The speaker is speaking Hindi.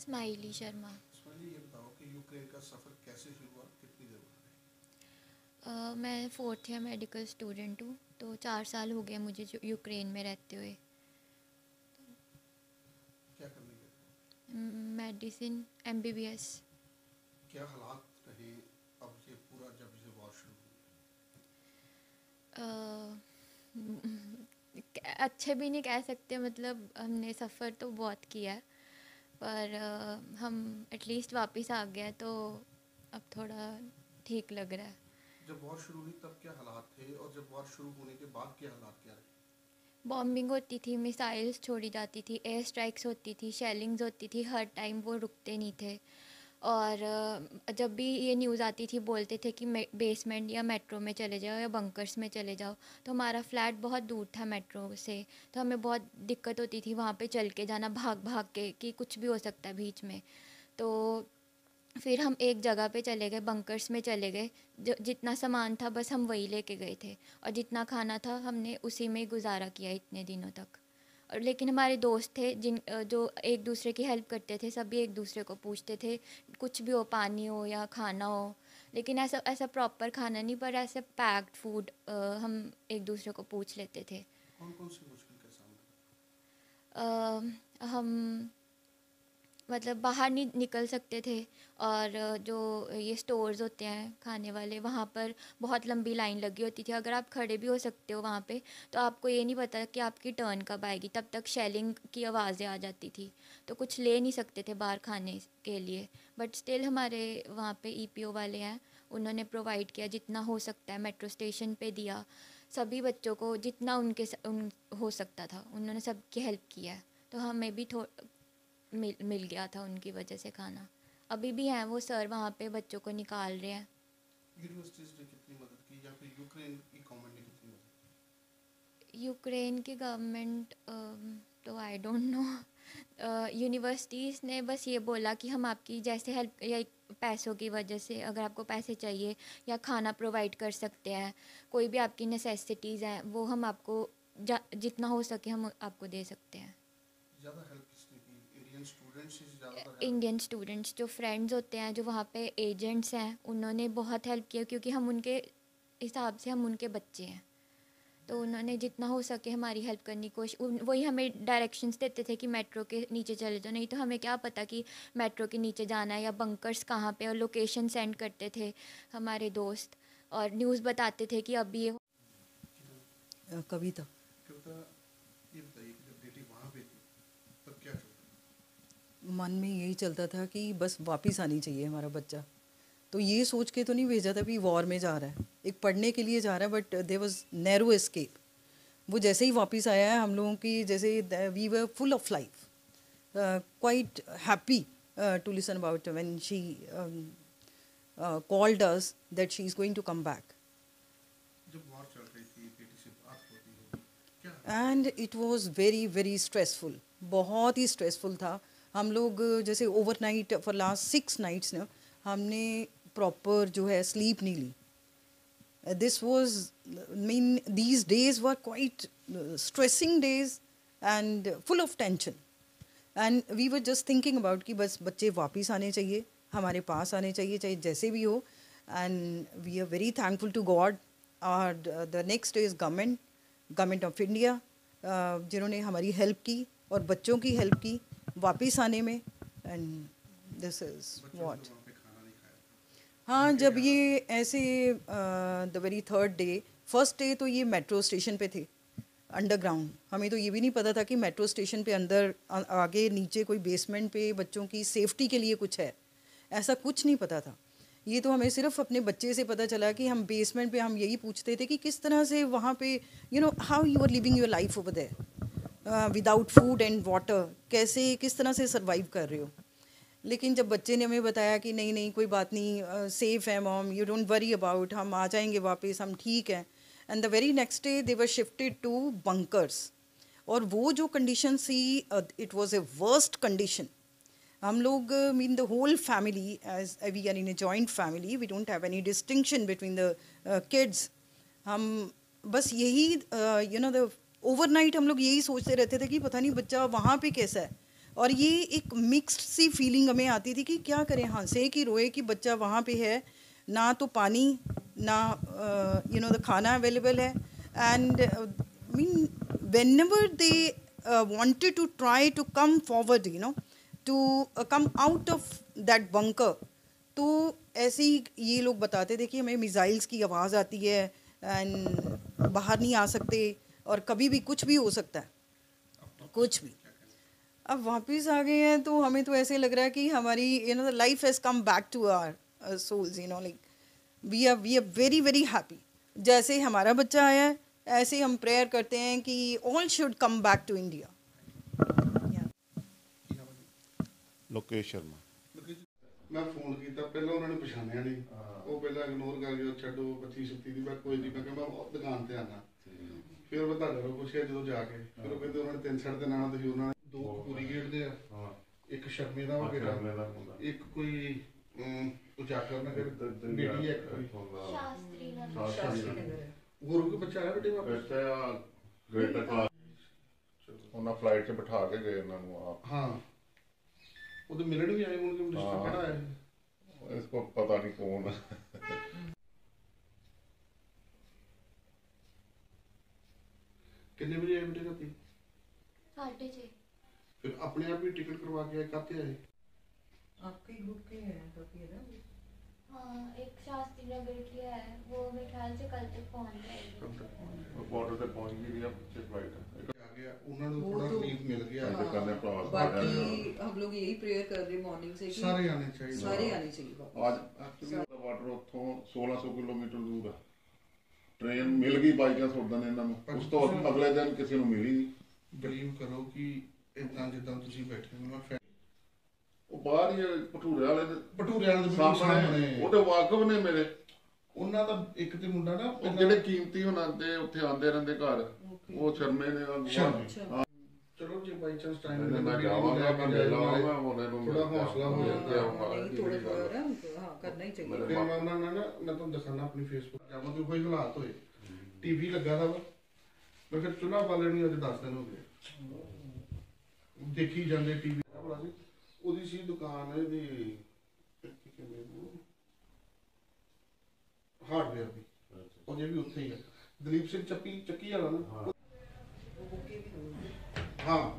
स्माइली शर्मा। इसमाइली, ये बताओ कि यूक्रेन का सफ़र कैसे शुरू हुआ, कितनी देर हो मैं 4th ईयर मेडिकल स्टूडेंट हूँ, तो 4 साल हो गए मुझे जो यूक्रेन में रहते हुए। क्या करने गए थे? Medicine, MBBS। क्या हालात रहे अब ये पूरा जब ये वॉर शुरू हुई? अच्छे भी नहीं कह सकते, मतलब हमने सफ़र तो बहुत किया है, पर हम एटलीस्ट वापस आ गए तो अब थोड़ा ठीक लग रहा है। जब वॉर शुरू हुई तब क्या हालात थे, और जब वॉर शुरू होने के बाद क्या हालात क्या रहे? बॉम्बिंग होती थी, मिसाइल्स छोड़ी जाती थी, एयर स्ट्राइक्स होती थी, शेलिंग्स होती थी, हर टाइम वो रुकते नहीं थे। और जब भी ये न्यूज़ आती थी बोलते थे कि बेसमेंट या मेट्रो में चले जाओ या बंकर्स में चले जाओ। तो हमारा फ्लैट बहुत दूर था मेट्रो से, तो हमें बहुत दिक्कत होती थी वहाँ पे चल के जाना, भाग भाग के, कि कुछ भी हो सकता है बीच में। तो फिर हम एक जगह पे चले गए, बंकर्स में चले गए। जितना सामान था बस हम वही लेके गए थे, और जितना खाना था हमने उसी में गुजारा किया इतने दिनों तक। और लेकिन हमारे दोस्त थे जो एक दूसरे की हेल्प करते थे, सभी एक दूसरे को पूछते थे, कुछ भी हो, पानी हो या खाना हो। लेकिन ऐसा ऐसा प्रॉपर खाना नहीं, पर ऐसे पैक्ड फूड हम एक दूसरे को पूछ लेते थे। कौन कौन सी मुश्किल का सामना? हम मतलब बाहर नहीं निकल सकते थे, और जो ये स्टोर्स होते हैं खाने वाले, वहाँ पर बहुत लंबी लाइन लगी होती थी। अगर आप खड़े भी हो सकते हो वहाँ पे, तो आपको ये नहीं पता कि आपकी टर्न कब आएगी, तब तक शेलिंग की आवाज़ें आ जाती थी। तो कुछ ले नहीं सकते थे बाहर खाने के लिए। बट स्टिल हमारे वहाँ पे EPO वाले हैं, उन्होंने प्रोवाइड किया जितना हो सकता है, मेट्रो स्टेशन पे दिया सभी बच्चों को, जितना हो सकता था उन्होंने सबकी हेल्प किया है। तो हमें भी मिल गया था उनकी वजह से खाना। अभी भी हैं वो सर वहाँ पे बच्चों को निकाल रहे हैं। यूनिवर्सिटीज़ ने कितनी मदद की, या फिर यूक्रेन की गवर्नमेंट ने कितनी मदद यूक्रेन की गवर्नमेंट तो आई डोंट नो। यूनिवर्सिटीज़ ने बस ये बोला कि हम आपकी जैसे हेल्प, या पैसों की वजह से अगर आपको पैसे चाहिए या खाना प्रोवाइड कर सकते हैं, कोई भी आपकी नेसेसिटीज़ हैं वो हम आपको जितना हो सके हम आपको दे सकते हैं। की? ज़्यादा हेल्प किसने की? इंडियन स्टूडेंट्स से ज़्यादातर हेल्प? इंडियन स्टूडेंट्स, जो फ्रेंड्स होते हैं, जो वहाँ पे एजेंट्स हैं, उन्होंने बहुत हेल्प किया, क्योंकि हम उनके हिसाब से हम उनके बच्चे हैं। तो उन्होंने जितना हो सके हमारी हेल्प करने की कोशिश, वही हमें डायरेक्शंस देते थे कि मेट्रो के नीचे चले जाओ, नहीं तो हमें क्या पता कि मेट्रो के नीचे जाना है या बंकर्स कहाँ पे, और लोकेशन सेंड करते थे हमारे दोस्त, और न्यूज़ बताते थे कि अभी ये कविता। क्योंकि ये बताइए कि जब बेटी वहाँ पे थी तब क्या चलता? मन में यही चलता था कि बस वापस आनी चाहिए हमारा बच्चा। तो ये सोच के तो नहीं भेजा था कि वॉर में जा रहा है, एक पढ़ने के लिए जा रहा है, but there was narrow escape. वो जैसे ही वापस आया है, हम लोगों की जैसे we were full of life, quite happy to listen about when she called us that she is going to come back. जब वॉर चल रही थी, बेटी से बात होती होगी, क्या? And it was very very stressful, बहुत ही स्ट्रेसफुल था। हम लोग जैसे ओवरनाइट फॉर लास्ट 6 नाइट्स ना हमने प्रॉपर जो है स्लीप नहीं ली। This was mean these days were quite stressing days and full of tension, and we were just thinking about कि बस बच्चे वापस आने चाहिए, हमारे पास आने चाहिए, चाहे जैसे भी हो। And we are very thankful to God. और the next is government of India, जिन्होंने हमारी हेल्प की और बच्चों की हेल्प की वापस आने में। एंड दिस इज़ बच्चों ने व्हाट। तो वहाँ पे खाना नहीं खाया था। हाँ, उनके जब क्या ये ऐसे the very third day, first day तो ये मेट्रो स्टेशन पे थे अंडरग्राउंड। हमें तो ये भी नहीं पता था कि मेट्रो स्टेशन पे अंदर आगे नीचे कोई बेसमेंट पे बच्चों की सेफ्टी के लिए कुछ है, ऐसा कुछ नहीं पता था। ये तो हमें सिर्फ अपने बच्चे से पता चला कि हम बेसमेंट पे, हम यही पूछते थे कि किस तरह से वहाँ पे how you are living your life over there without food and water, कैसे किस तरह से सर्वाइव कर रहे हो। लेकिन जब बच्चे ने हमें बताया कि नहीं नहीं कोई बात नहीं, सेफ़ है mom, you don't worry about, हम आ जाएंगे वापस, हम ठीक हैं। And the very next day they were shifted to bunkers. और वो जो कंडीशन थी, it was a worst condition. हम लोग mean the whole family, as we are in a joint family, we don't have any distinction between the kids. हम बस यही द ओवरनाइट हम लोग यही सोचते रहते थे कि पता नहीं बच्चा वहाँ पे कैसा है। और ये एक मिक्स्ड सी फीलिंग हमें आती थी कि क्या करें, हंसे कि रोए कि बच्चा वहाँ पे है, ना तो पानी ना द खाना अवेलेबल है. And mean whenever they wanted to try to come forward, to come out of that bunker, तो ऐसे ही ये लोग बताते थे कि हमें मिसाइल्स की आवाज़ आती है एंड बाहर नहीं आ सकते और कभी भी कुछ भी हो सकता है, कुछ भी. अब वापस आ गए हैं तो हमें तो ऐसे लग रहा है कि हमारी the life has come back to our souls, like we are very very happy. जैसे हमारा बच्चा आया है ऐसे हम प्रेयर करते हैं कि all should come back to India. Lokesh Sharma ਮੈਂ ਫੋਨ ਕੀਤਾ, ਪਹਿਲਾਂ ਉਹਨਾਂ ਨੇ ਪਛਾਣਿਆ ਨਹੀਂ, ਉਹ ਪਹਿਲਾਂ ਇਗਨੋਰ ਕਰ ਗਿਆ, ਛੱਡੋ 25-26 ਦੀ, ਮੈਂ ਕੋਈ ਨਹੀਂ, ਮੈਂ ਕਿਹਾ ਮੈਂ ਦੁਕਾਨ ਤੇ ਆਣਾ. ਫਿਰ ਮੈਂ ਤੁਹਾਡੇ ਕੋਲ ਪੁੱਛਿਆ ਜਦੋਂ ਜਾ ਕੇ, ਫਿਰ ਉਹ ਕਹਿੰਦੇ ਉਹਨਾਂ ਨੇ 3-3.5 ਦਿਨਾਂ ਤੁਸੀਂ ਉਹਨਾਂ ਨੇ 2 ਪੂਰੀ ਗੇਟ ਦੇ ਆ, ਇੱਕ ਸ਼ਰਮੇ ਦਾ ਵਾ ਬੇਟਾ, ਇੱਕ ਕੋਈ ਉਜਾਗਰ ਨਗਰ ਬੇਟੀ ਹੈ, ਹੋਰ ਕੋਈ ਬੱਚਾ ਆਇਆ ਬੇਟੇ ਵਾਪਸ? ਗ੍ਰੇਟਰ ਕਲਾਸ ਉਹਨਾਂ ਫਲਾਈਟ 'ਚ ਬਿਠਾ ਕੇ ਗਏ ਇਹਨਾਂ ਨੂੰ ਆਪ. ਹਾਂ, ਉਹਦੇ ਮਿਲਣ ਵੀ ਆਏ ਹੋਣਗੇ, ਰਿਸ਼ਤਾ ਕਿਹੜਾ ਹੈ ਇਸ ਕੋ ਪਤਾ ਨਹੀਂ ਕੌਣ. ਕਿੰਨੇ ਵਜੇ ਆਏ ਬੇਟੇ ਰਾਤੀ? 6:30. ਫਿਰ ਆਪਣੇ ਆਪ ਹੀ ਟਿਕਟ ਕਰਵਾ ਕੇ ਆਏ, ਕਾਹਤੇ ਆਏ? आपके ग्रुप के हैं काफ़ी है ना? हाँ, एक शास्त्री नगर की है, वो मेरे ख्याल से कल तक पहुंच जाएगी. ਬਾਰਡਰ ਤੇ ਪਹੁੰਚ ਗਈ ਆ ਪਿੱਛੇ ਫਲਾਈਟ. ਆ ਗਿਆ, ਉਹਨਾਂ ਨੂੰ वो ਥੋੜਾ तो- ਰਿਲੀਫ ਮਿਲ ਗਿਆ. हाँ, करने प्रवास बाकी कर हम लोग यही प्रेयर कर रहे मॉर्निंग से कि ਸਾਰੇ ਆਣੇ ਚਾਹੀਦੇ. सारे आने चाहिए वापस. ਅੱਜ ਐਕਚੁਅਲੀ ਬਾਰਡਰ ਉੱਥੋਂ 1600 ਕਿਲੋਮੀਟਰ ਦੂਰ ਆ. ਟ੍ਰੇਨ ਮਿਲ ਗਈ ਬਾਈ ਚਾਂਸ ਉਦੋਂ ਇਹਨਾਂ ਨੂੰ, ਉਸ ਤੋਂ ਅਗਲੇ ਦਿਨ ਕਿਸੇ ਨੂੰ ਮਿਲੀ ਨਹੀਂ. ਬਲੀਵ ਕਰੋ ਕਿ ਇਦਾਂ ਜਿੱਦਾਂ ਤੁਸੀਂ ਬੈਠੇ ਹੋ ਨਾ, ਉਹ ਬਾਹਰ ਹੀ ਭਟੂਰੇ ਵਾਲੇ ਦੇ ਭਟੂਰੇ ਵਾਲੇ ਦੇ ਬਿਲਕੁਲ ਸਾਹਮਣੇ ਸਾਹਮਣੇ ਉਹਦੇ ਵਾਕਫ ਨੇ ਮੇਰੇ. ਉਹਨਾਂ ਦਾ ਇੱਕ ਤੇ ਮੁੰਡਾ ਨਾ ਉਹ ਜਿਹੜੇ ਕੀਮਤੀ ਉਹਨਾਂ ਦੇ ਉੱਥੇ ਆਉਂਦੇ ਰਹਿੰਦੇ ਘਰ, ਉਹ ਸ਼ਰਮੇ ਨੇ ਸ਼ਰਮੇ. ਚਲੋ ਜੇ ਬਾਈ ਚਾਂਸ ਟਾਈਮ ਮੈਂ ਜਾਵਾਂਗਾ, ਮੈਂ ਮਿਲ ਆਵਾਂਗਾ ਉਹਨਾਂ ਨੂੰ. ਥੋੜਾ ਹੌਸਲਾ ਹੋ ਜਾਂਦਾ नहीं थोड़े बहुत है उनको, हाँ करना ही चाहिए. ਫਿਰ ਮੈਂ ਉਹਨਾਂ ਨਾਲ ਨਾ, ਮੈਂ ਤੁਹਾਨੂੰ ਦਿਖਾਣਾ ਆਪਣੀ ਫੇਸਬੁੱਕ ਜਾਵਾਂਗੇ, ਕੋਈ ਹਾਲਾਤ ਹੋਏ, ਟੀਵੀ ਲੱਗਾ ਦਾ ਵਾ, ਮੈਂ ਫਿਰ ਚੁੱਲ੍ਹਾ ਵਾਲੇ ਨੂੰ ਅੱਜ 10 ਦਿਨ ਹੋ ਗਏ ਦੇਖੀ ਜਾਂਦੇ ਟੀਵੀ. ਉਹਦੀ ਸੀ ਦੁਕਾਨ ਇਹਦੀ ਹਾਰਡਵੇਅਰ ਦੀ, ਉਹ ਜੇ ਵੀ ਉੱਥੇ ਹੀ ਹੈ, ਦਲੀਪ ਸਿੰਘ ਚੱਕੀ ਵਾਲਾ ਨਾ. ਹਾਂ,